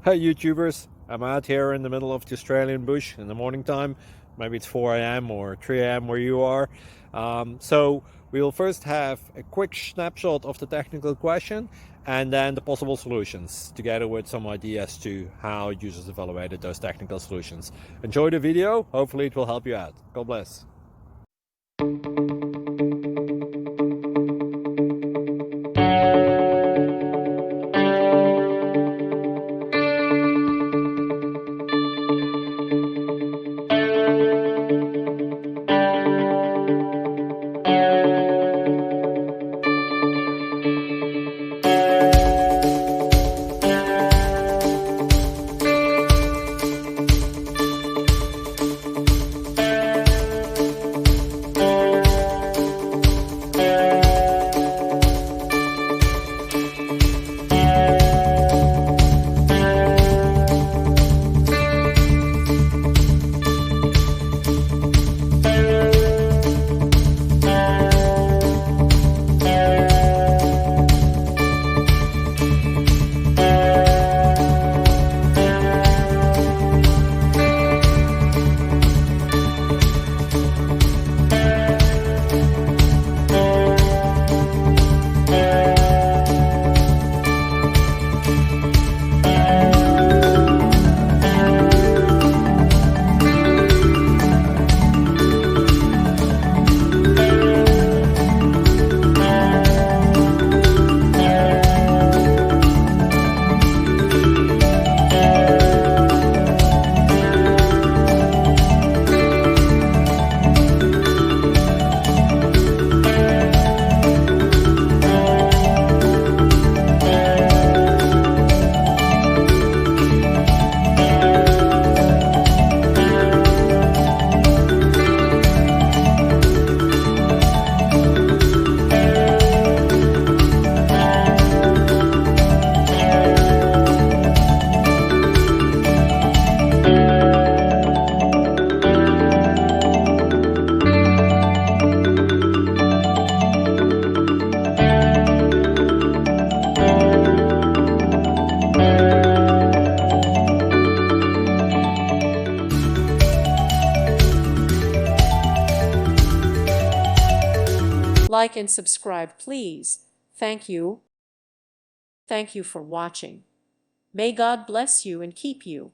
Hey YouTubers, I'm out here in the middle of the Australian bush in the morning time. Maybe it's 4 a.m. or 3 a.m. where you are. So we'll first have a quick snapshot of the technical question and then the possible solutions, together with some ideas to how users evaluated those technical solutions. Enjoy the video, hopefully it will help you out. God bless. Like and subscribe, please. Thank you. Thank you for watching. May God bless you and keep you.